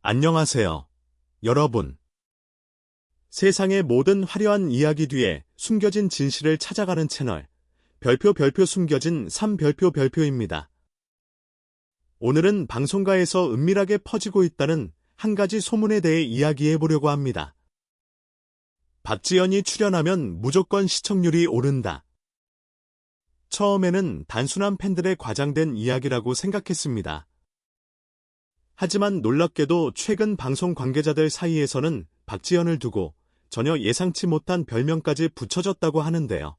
안녕하세요, 여러분. 세상의 모든 화려한 이야기 뒤에 숨겨진 진실을 찾아가는 채널, 별표 숨겨진 3별표입니다. 오늘은 방송가에서 은밀하게 퍼지고 있다는 한 가지 소문에 대해 이야기해보려고 합니다. 박지연이 출연하면 무조건 시청률이 오른다. 처음에는 단순한 팬들의 과장된 이야기라고 생각했습니다. 하지만 놀랍게도 최근 방송 관계자들 사이에서는 박지연을 두고 전혀 예상치 못한 별명까지 붙여졌다고 하는데요.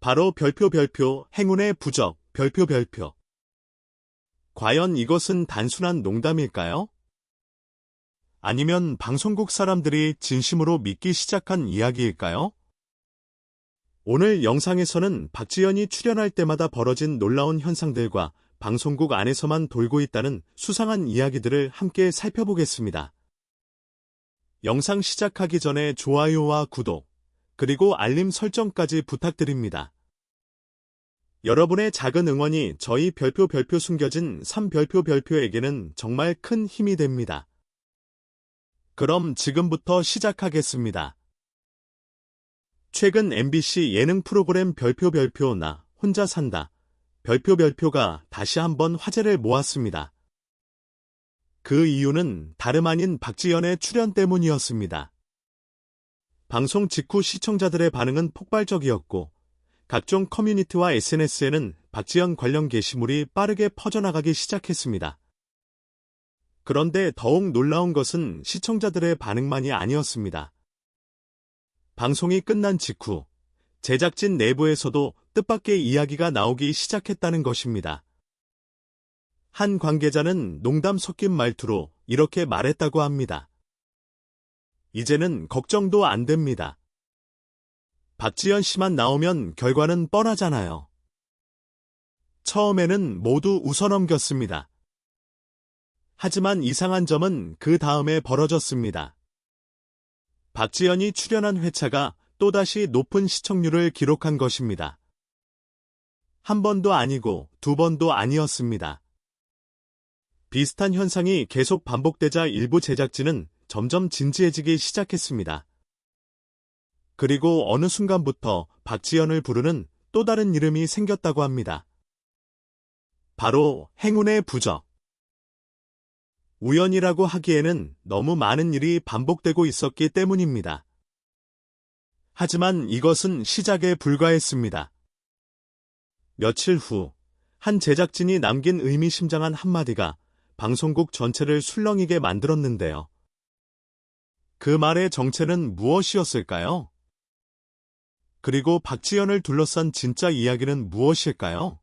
바로 별표 행운의 부적 별표. 과연 이것은 단순한 농담일까요? 아니면 방송국 사람들이 진심으로 믿기 시작한 이야기일까요? 오늘 영상에서는 박지연이 출연할 때마다 벌어진 놀라운 현상들과 방송국 안에서만 돌고 있다는 수상한 이야기들을 함께 살펴보겠습니다. 영상 시작하기 전에 좋아요와 구독, 그리고 알림 설정까지 부탁드립니다. 여러분의 작은 응원이 저희 별표 숨겨진 3별표에게는 정말 큰 힘이 됩니다. 그럼 지금부터 시작하겠습니다. 최근 MBC 예능 프로그램 별표 나 혼자 산다. 별표가 다시 한번 화제를 모았습니다. 그 이유는 다름 아닌 박지연의 출연 때문이었습니다. 방송 직후 시청자들의 반응은 폭발적이었고 각종 커뮤니티와 SNS에는 박지연 관련 게시물이 빠르게 퍼져나가기 시작했습니다. 그런데 더욱 놀라운 것은 시청자들의 반응만이 아니었습니다. 방송이 끝난 직후 제작진 내부에서도 뜻밖의 이야기가 나오기 시작했다는 것입니다. 한 관계자는 농담 섞인 말투로 이렇게 말했다고 합니다. 이제는 걱정도 안 됩니다. 박지연 씨만 나오면 결과는 뻔하잖아요. 처음에는 모두 웃어넘겼습니다. 하지만 이상한 점은 그 다음에 벌어졌습니다. 박지연이 출연한 회차가 또다시 높은 시청률을 기록한 것입니다. 한 번도 아니고 두 번도 아니었습니다. 비슷한 현상이 계속 반복되자 일부 제작진은 점점 진지해지기 시작했습니다. 그리고 어느 순간부터 박지연을 부르는 또 다른 이름이 생겼다고 합니다. 바로 행운의 부적. 우연이라고 하기에는 너무 많은 일이 반복되고 있었기 때문입니다. 하지만 이것은 시작에 불과했습니다. 며칠 후, 한 제작진이 남긴 의미심장한 한마디가 방송국 전체를 술렁이게 만들었는데요. 그 말의 정체는 무엇이었을까요? 그리고 박지연을 둘러싼 진짜 이야기는 무엇일까요?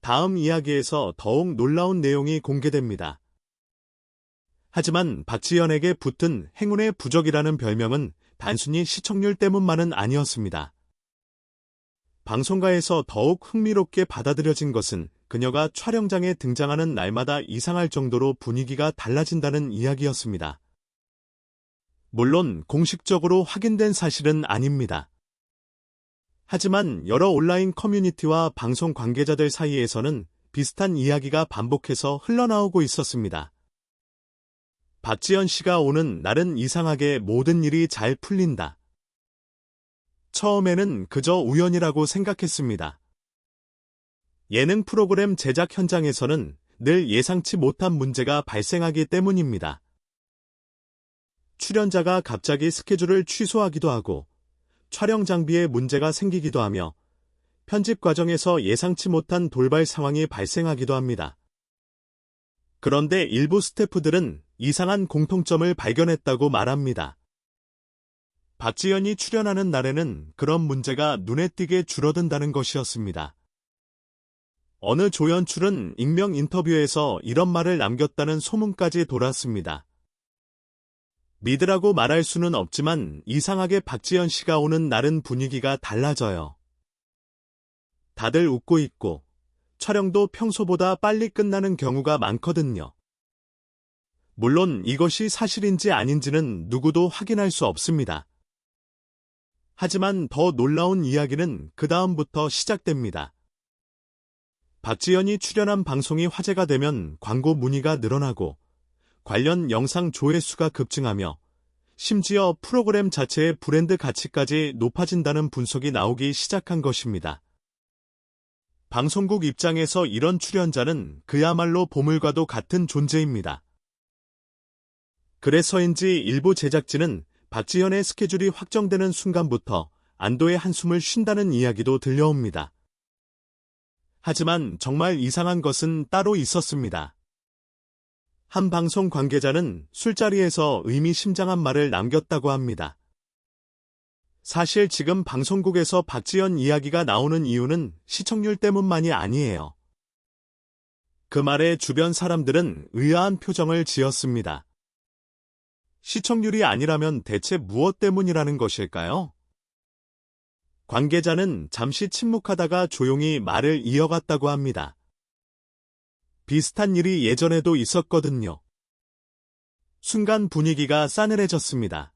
다음 이야기에서 더욱 놀라운 내용이 공개됩니다. 하지만 박지연에게 붙은 행운의 부적이라는 별명은 단순히 시청률 때문만은 아니었습니다. 방송가에서 더욱 흥미롭게 받아들여진 것은 그녀가 촬영장에 등장하는 날마다 이상할 정도로 분위기가 달라진다는 이야기였습니다. 물론 공식적으로 확인된 사실은 아닙니다. 하지만 여러 온라인 커뮤니티와 방송 관계자들 사이에서는 비슷한 이야기가 반복해서 흘러나오고 있었습니다. 박지연 씨가 오는 날은 이상하게 모든 일이 잘 풀린다. 처음에는 그저 우연이라고 생각했습니다. 예능 프로그램 제작 현장에서는 늘 예상치 못한 문제가 발생하기 때문입니다. 출연자가 갑자기 스케줄을 취소하기도 하고 촬영 장비에 문제가 생기기도 하며 편집 과정에서 예상치 못한 돌발 상황이 발생하기도 합니다. 그런데 일부 스태프들은 이상한 공통점을 발견했다고 말합니다. 박지연이 출연하는 날에는 그런 문제가 눈에 띄게 줄어든다는 것이었습니다. 어느 조연출은 익명 인터뷰에서 이런 말을 남겼다는 소문까지 돌았습니다. 믿으라고 말할 수는 없지만 이상하게 박지연 씨가 오는 날은 분위기가 달라져요. 다들 웃고 있고 촬영도 평소보다 빨리 끝나는 경우가 많거든요. 물론 이것이 사실인지 아닌지는 누구도 확인할 수 없습니다. 하지만 더 놀라운 이야기는 그 다음부터 시작됩니다. 박지연이 출연한 방송이 화제가 되면 광고 문의가 늘어나고 관련 영상 조회수가 급증하며 심지어 프로그램 자체의 브랜드 가치까지 높아진다는 분석이 나오기 시작한 것입니다. 방송국 입장에서 이런 출연자는 그야말로 보물과도 같은 존재입니다. 그래서인지 일부 제작진은 박지연의 스케줄이 확정되는 순간부터 안도의 한숨을 쉰다는 이야기도 들려옵니다. 하지만 정말 이상한 것은 따로 있었습니다. 한 방송 관계자는 술자리에서 의미심장한 말을 남겼다고 합니다. 사실 지금 방송국에서 박지연 이야기가 나오는 이유는 시청률 때문만이 아니에요. 그 말에 주변 사람들은 의아한 표정을 지었습니다. 시청률이 아니라면 대체 무엇 때문이라는 것일까요? 관계자는 잠시 침묵하다가 조용히 말을 이어갔다고 합니다. 비슷한 일이 예전에도 있었거든요. 순간 분위기가 싸늘해졌습니다.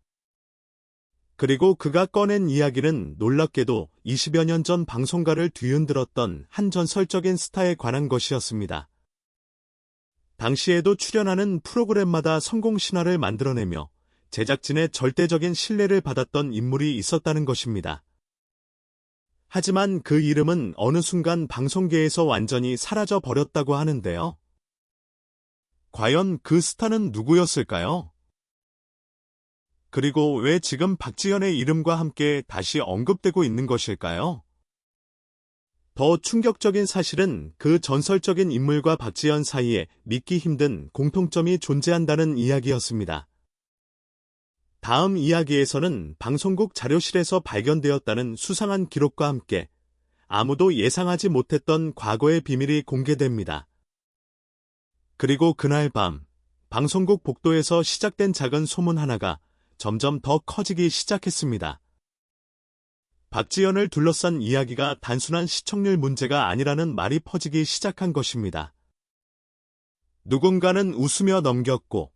그리고 그가 꺼낸 이야기는 놀랍게도 20여 년 전 방송가를 뒤흔들었던 한 전설적인 스타에 관한 것이었습니다. 당시에도 출연하는 프로그램마다 성공 신화를 만들어내며 제작진의 절대적인 신뢰를 받았던 인물이 있었다는 것입니다. 하지만 그 이름은 어느 순간 방송계에서 완전히 사라져 버렸다고 하는데요. 과연 그 스타는 누구였을까요? 그리고 왜 지금 박지연의 이름과 함께 다시 언급되고 있는 것일까요? 더 충격적인 사실은 그 전설적인 인물과 박지연 사이에 믿기 힘든 공통점이 존재한다는 이야기였습니다. 다음 이야기에서는 방송국 자료실에서 발견되었다는 수상한 기록과 함께 아무도 예상하지 못했던 과거의 비밀이 공개됩니다. 그리고 그날 밤, 방송국 복도에서 시작된 작은 소문 하나가 점점 더 커지기 시작했습니다. 박지연을 둘러싼 이야기가 단순한 시청률 문제가 아니라는 말이 퍼지기 시작한 것입니다. 누군가는 웃으며 넘겼고,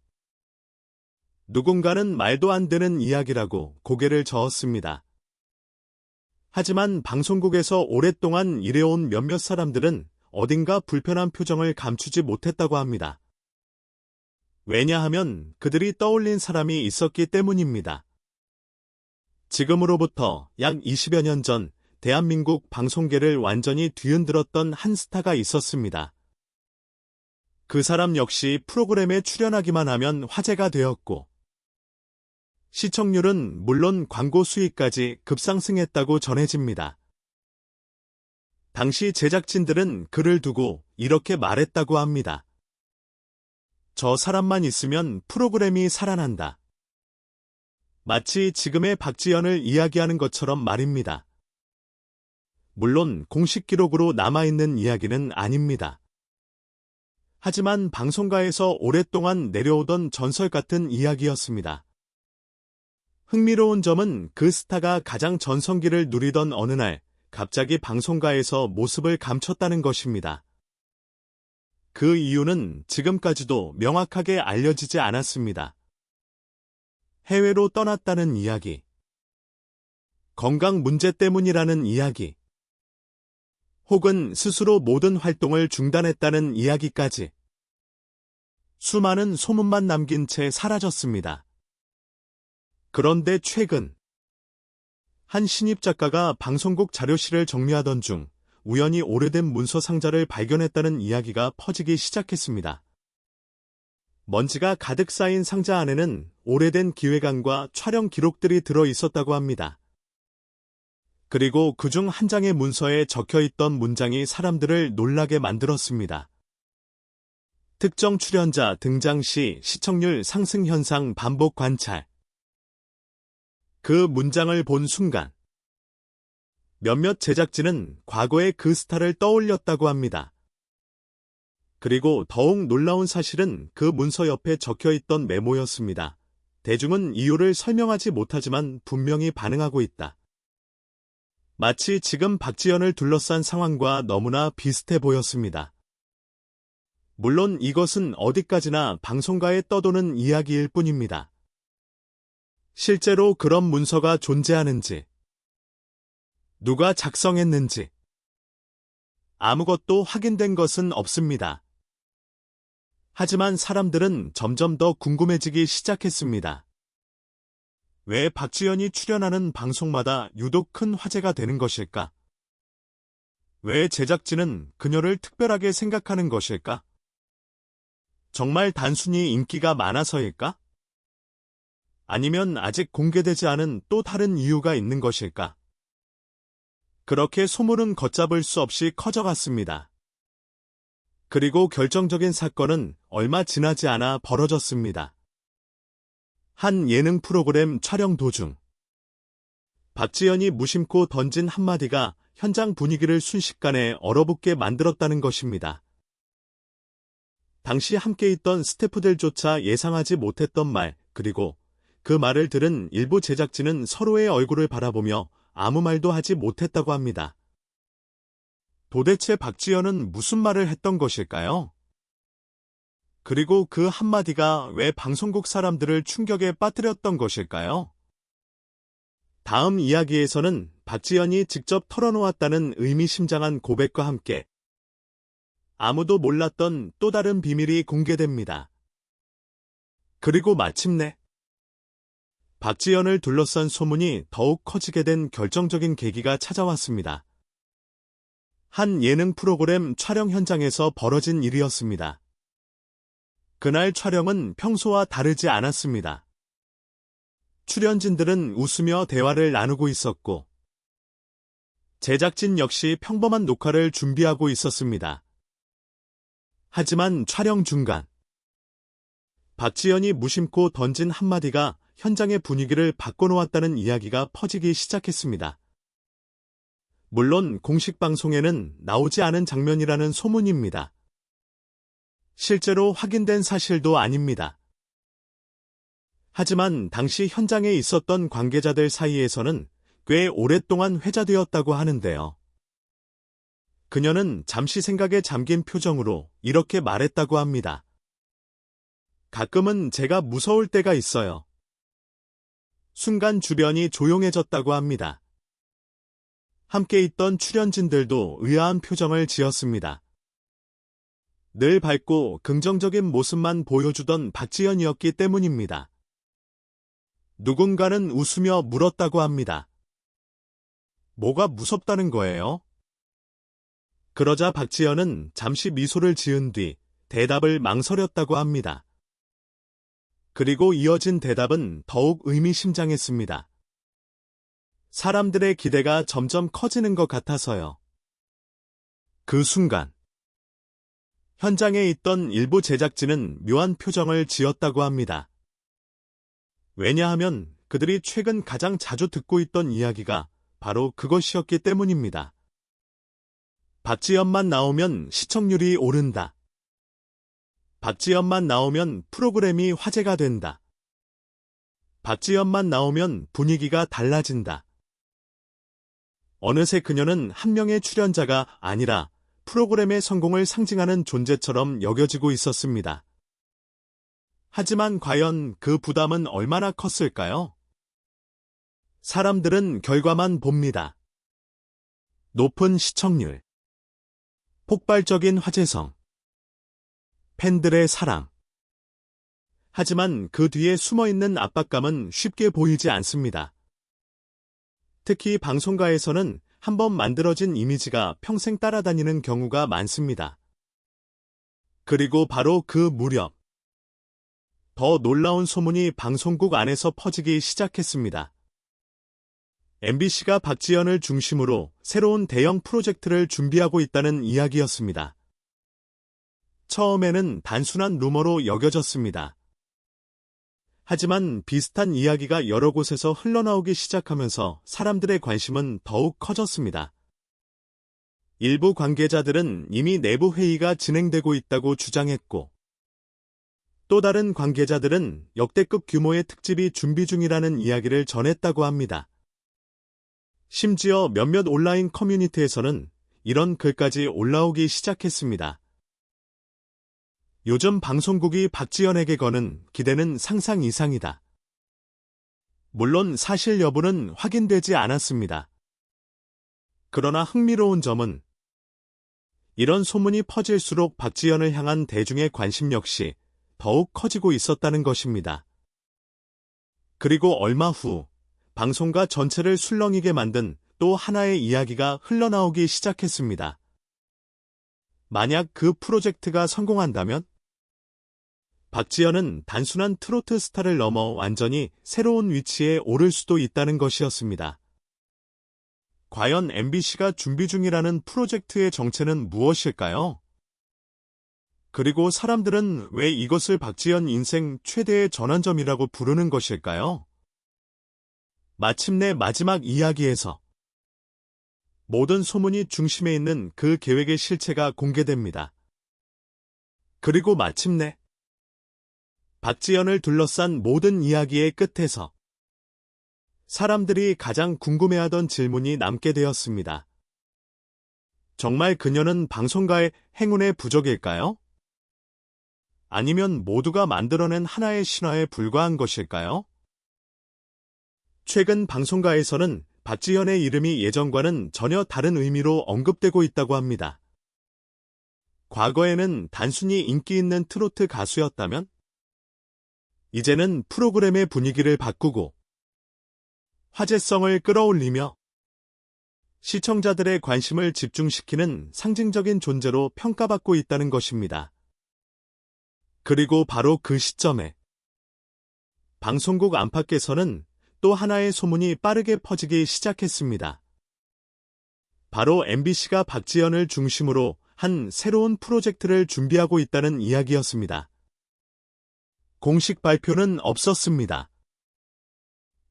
누군가는 말도 안 되는 이야기라고 고개를 저었습니다. 하지만 방송국에서 오랫동안 일해온 몇몇 사람들은 어딘가 불편한 표정을 감추지 못했다고 합니다. 왜냐하면 그들이 떠올린 사람이 있었기 때문입니다. 지금으로부터 약 20여 년 전 대한민국 방송계를 완전히 뒤흔들었던 한 스타가 있었습니다. 그 사람 역시 프로그램에 출연하기만 하면 화제가 되었고, 시청률은 물론 광고 수익까지 급상승했다고 전해집니다. 당시 제작진들은 그를 두고 이렇게 말했다고 합니다. 저 사람만 있으면 프로그램이 살아난다. 마치 지금의 박지연을 이야기하는 것처럼 말입니다. 물론 공식 기록으로 남아있는 이야기는 아닙니다. 하지만 방송가에서 오랫동안 내려오던 전설 같은 이야기였습니다. 흥미로운 점은 그 스타가 가장 전성기를 누리던 어느 날 갑자기 방송가에서 모습을 감췄다는 것입니다. 그 이유는 지금까지도 명확하게 알려지지 않았습니다. 해외로 떠났다는 이야기, 건강 문제 때문이라는 이야기, 혹은 스스로 모든 활동을 중단했다는 이야기까지 수많은 소문만 남긴 채 사라졌습니다. 그런데 최근 한 신입 작가가 방송국 자료실을 정리하던 중 우연히 오래된 문서 상자를 발견했다는 이야기가 퍼지기 시작했습니다. 먼지가 가득 쌓인 상자 안에는 오래된 기획안과 촬영 기록들이 들어 있었다고 합니다. 그리고 그중 한 장의 문서에 적혀있던 문장이 사람들을 놀라게 만들었습니다. 특정 출연자 등장 시 시청률 상승 현상 반복 관찰. 그 문장을 본 순간 몇몇 제작진은 과거의 그 스타를 떠올렸다고 합니다. 그리고 더욱 놀라운 사실은 그 문서 옆에 적혀있던 메모였습니다. 대중은 이유를 설명하지 못하지만 분명히 반응하고 있다. 마치 지금 박지연을 둘러싼 상황과 너무나 비슷해 보였습니다. 물론 이것은 어디까지나 방송가에 떠도는 이야기일 뿐입니다. 실제로 그런 문서가 존재하는지, 누가 작성했는지, 아무것도 확인된 것은 없습니다. 하지만 사람들은 점점 더 궁금해지기 시작했습니다. 왜 박지연이 출연하는 방송마다 유독 큰 화제가 되는 것일까? 왜 제작진은 그녀를 특별하게 생각하는 것일까? 정말 단순히 인기가 많아서일까? 아니면 아직 공개되지 않은 또 다른 이유가 있는 것일까? 그렇게 소문은 걷잡을 수 없이 커져갔습니다. 그리고 결정적인 사건은 얼마 지나지 않아 벌어졌습니다. 한 예능 프로그램 촬영 도중 박지연이 무심코 던진 한마디가 현장 분위기를 순식간에 얼어붙게 만들었다는 것입니다. 당시 함께 있던 스태프들조차 예상하지 못했던 말, 그리고 그 말을 들은 일부 제작진은 서로의 얼굴을 바라보며 아무 말도 하지 못했다고 합니다. 도대체 박지연은 무슨 말을 했던 것일까요? 그리고 그 한마디가 왜 방송국 사람들을 충격에 빠뜨렸던 것일까요? 다음 이야기에서는 박지연이 직접 털어놓았다는 의미심장한 고백과 함께 아무도 몰랐던 또 다른 비밀이 공개됩니다. 그리고 마침내 박지연을 둘러싼 소문이 더욱 커지게 된 결정적인 계기가 찾아왔습니다. 한 예능 프로그램 촬영 현장에서 벌어진 일이었습니다. 그날 촬영은 평소와 다르지 않았습니다. 출연진들은 웃으며 대화를 나누고 있었고, 제작진 역시 평범한 녹화를 준비하고 있었습니다. 하지만 촬영 중간, 박지연이 무심코 던진 한마디가 현장의 분위기를 바꿔놓았다는 이야기가 퍼지기 시작했습니다. 물론 공식 방송에는 나오지 않은 장면이라는 소문입니다. 실제로 확인된 사실도 아닙니다. 하지만 당시 현장에 있었던 관계자들 사이에서는 꽤 오랫동안 회자되었다고 하는데요. 그녀는 잠시 생각에 잠긴 표정으로 이렇게 말했다고 합니다. 가끔은 제가 무서울 때가 있어요. 순간 주변이 조용해졌다고 합니다. 함께 있던 출연진들도 의아한 표정을 지었습니다. 늘 밝고 긍정적인 모습만 보여주던 박지연이었기 때문입니다. 누군가는 웃으며 물었다고 합니다. 뭐가 무섭다는 거예요? 그러자 박지연은 잠시 미소를 지은 뒤 대답을 망설였다고 합니다. 그리고 이어진 대답은 더욱 의미심장했습니다. 사람들의 기대가 점점 커지는 것 같아서요. 그 순간 현장에 있던 일부 제작진은 묘한 표정을 지었다고 합니다. 왜냐하면 그들이 최근 가장 자주 듣고 있던 이야기가 바로 그것이었기 때문입니다. 박지연만 나오면 시청률이 오른다. 박지연만 나오면 프로그램이 화제가 된다. 박지연만 나오면 분위기가 달라진다. 어느새 그녀는 한 명의 출연자가 아니라 프로그램의 성공을 상징하는 존재처럼 여겨지고 있었습니다. 하지만 과연 그 부담은 얼마나 컸을까요? 사람들은 결과만 봅니다. 높은 시청률, 폭발적인 화제성, 팬들의 사랑. 하지만 그 뒤에 숨어있는 압박감은 쉽게 보이지 않습니다. 특히 방송가에서는 한번 만들어진 이미지가 평생 따라다니는 경우가 많습니다. 그리고 바로 그 무렵, 더 놀라운 소문이 방송국 안에서 퍼지기 시작했습니다. MBC가 박지연을 중심으로 새로운 대형 프로젝트를 준비하고 있다는 이야기였습니다. 처음에는 단순한 루머로 여겨졌습니다. 하지만 비슷한 이야기가 여러 곳에서 흘러나오기 시작하면서 사람들의 관심은 더욱 커졌습니다. 일부 관계자들은 이미 내부 회의가 진행되고 있다고 주장했고, 또 다른 관계자들은 역대급 규모의 특집이 준비 중이라는 이야기를 전했다고 합니다. 심지어 몇몇 온라인 커뮤니티에서는 이런 글까지 올라오기 시작했습니다. 요즘 방송국이 박지연에게 거는 기대는 상상 이상이다. 물론 사실 여부는 확인되지 않았습니다. 그러나 흥미로운 점은 이런 소문이 퍼질수록 박지연을 향한 대중의 관심 역시 더욱 커지고 있었다는 것입니다. 그리고 얼마 후 방송가 전체를 술렁이게 만든 또 하나의 이야기가 흘러나오기 시작했습니다. 만약 그 프로젝트가 성공한다면 박지연은 단순한 트로트 스타를 넘어 완전히 새로운 위치에 오를 수도 있다는 것이었습니다. 과연 MBC가 준비 중이라는 프로젝트의 정체는 무엇일까요? 그리고 사람들은 왜 이것을 박지연 인생 최대의 전환점이라고 부르는 것일까요? 마침내 마지막 이야기에서 모든 소문이 중심에 있는 그 계획의 실체가 공개됩니다. 그리고 마침내 박지연을 둘러싼 모든 이야기의 끝에서 사람들이 가장 궁금해하던 질문이 남게 되었습니다. 정말 그녀는 방송가의 행운의 부족일까요? 아니면 모두가 만들어낸 하나의 신화에 불과한 것일까요? 최근 방송가에서는 박지연의 이름이 예전과는 전혀 다른 의미로 언급되고 있다고 합니다. 과거에는 단순히 인기 있는 트로트 가수였다면, 이제는 프로그램의 분위기를 바꾸고 화제성을 끌어올리며 시청자들의 관심을 집중시키는 상징적인 존재로 평가받고 있다는 것입니다. 그리고 바로 그 시점에 방송국 안팎에서는 또 하나의 소문이 빠르게 퍼지기 시작했습니다. 바로 MBC가 박지연을 중심으로 한 새로운 프로젝트를 준비하고 있다는 이야기였습니다. 공식 발표는 없었습니다.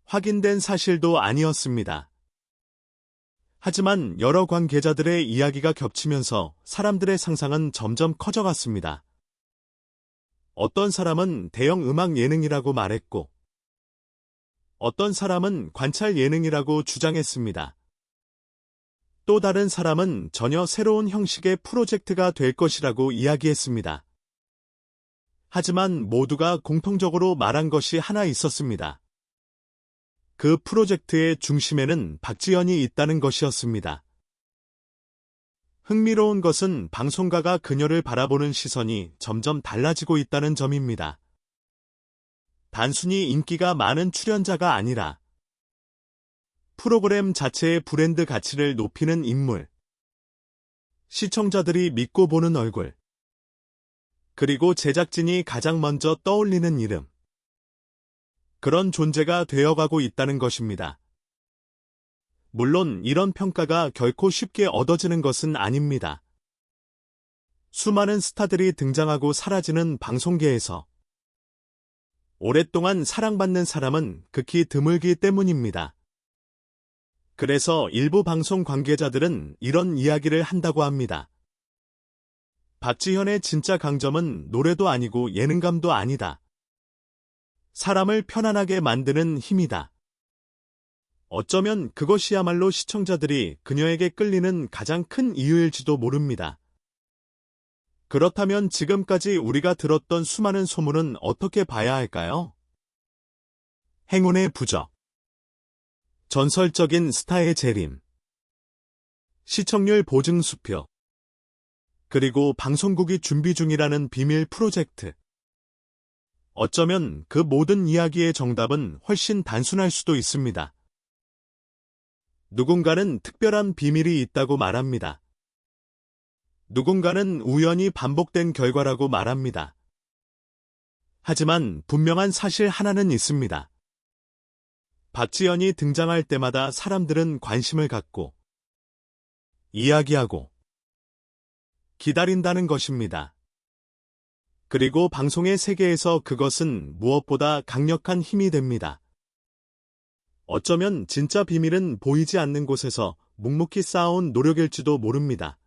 확인된 사실도 아니었습니다. 하지만 여러 관계자들의 이야기가 겹치면서 사람들의 상상은 점점 커져갔습니다. 어떤 사람은 대형 음악 예능이라고 말했고, 어떤 사람은 관찰 예능이라고 주장했습니다. 또 다른 사람은 전혀 새로운 형식의 프로젝트가 될 것이라고 이야기했습니다. 하지만 모두가 공통적으로 말한 것이 하나 있었습니다. 그 프로젝트의 중심에는 박지연이 있다는 것이었습니다. 흥미로운 것은 방송가가 그녀를 바라보는 시선이 점점 달라지고 있다는 점입니다. 단순히 인기가 많은 출연자가 아니라 프로그램 자체의 브랜드 가치를 높이는 인물, 시청자들이 믿고 보는 얼굴, 그리고 제작진이 가장 먼저 떠올리는 이름, 그런 존재가 되어가고 있다는 것입니다. 물론 이런 평가가 결코 쉽게 얻어지는 것은 아닙니다. 수많은 스타들이 등장하고 사라지는 방송계에서 오랫동안 사랑받는 사람은 극히 드물기 때문입니다. 그래서 일부 방송 관계자들은 이런 이야기를 한다고 합니다. 박지현의 진짜 강점은 노래도 아니고 예능감도 아니다. 사람을 편안하게 만드는 힘이다. 어쩌면 그것이야말로 시청자들이 그녀에게 끌리는 가장 큰 이유일지도 모릅니다. 그렇다면 지금까지 우리가 들었던 수많은 소문은 어떻게 봐야 할까요? 행운의 부적, 전설적인 스타의 재림, 시청률 보증 수표, 그리고 방송국이 준비 중이라는 비밀 프로젝트. 어쩌면 그 모든 이야기의 정답은 훨씬 단순할 수도 있습니다. 누군가는 특별한 비밀이 있다고 말합니다. 누군가는 우연히 반복된 결과라고 말합니다. 하지만 분명한 사실 하나는 있습니다. 박지연이 등장할 때마다 사람들은 관심을 갖고 이야기하고 기다린다는 것입니다. 그리고 방송의 세계에서 그것은 무엇보다 강력한 힘이 됩니다. 어쩌면 진짜 비밀은 보이지 않는 곳에서 묵묵히 쌓아온 노력일지도 모릅니다.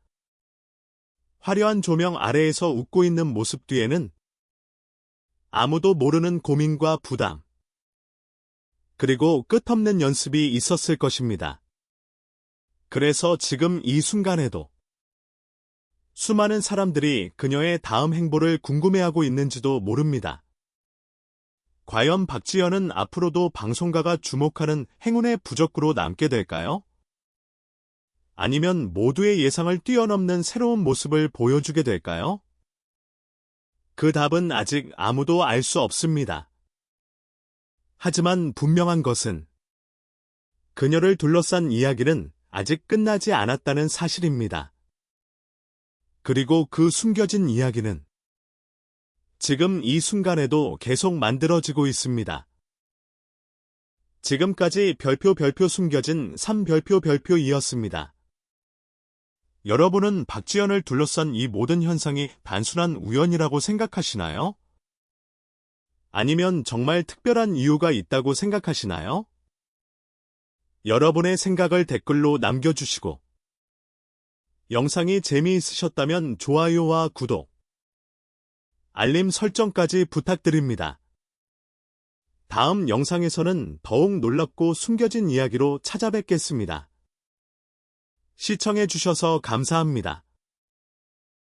화려한 조명 아래에서 웃고 있는 모습 뒤에는 아무도 모르는 고민과 부담, 그리고 끝없는 연습이 있었을 것입니다. 그래서 지금 이 순간에도 수많은 사람들이 그녀의 다음 행보를 궁금해하고 있는지도 모릅니다. 과연 박지연은 앞으로도 방송가가 주목하는 행운의 부적구로 남게 될까요? 아니면 모두의 예상을 뛰어넘는 새로운 모습을 보여주게 될까요? 그 답은 아직 아무도 알 수 없습니다. 하지만 분명한 것은 그녀를 둘러싼 이야기는 아직 끝나지 않았다는 사실입니다. 그리고 그 숨겨진 이야기는 지금 이 순간에도 계속 만들어지고 있습니다. 지금까지 별표 숨겨진 3별표이었습니다. 여러분은 박지연을 둘러싼 이 모든 현상이 단순한 우연이라고 생각하시나요? 아니면 정말 특별한 이유가 있다고 생각하시나요? 여러분의 생각을 댓글로 남겨주시고 영상이 재미있으셨다면 좋아요와 구독, 알림 설정까지 부탁드립니다. 다음 영상에서는 더욱 놀랍고 숨겨진 이야기로 찾아뵙겠습니다. 시청해주셔서 감사합니다.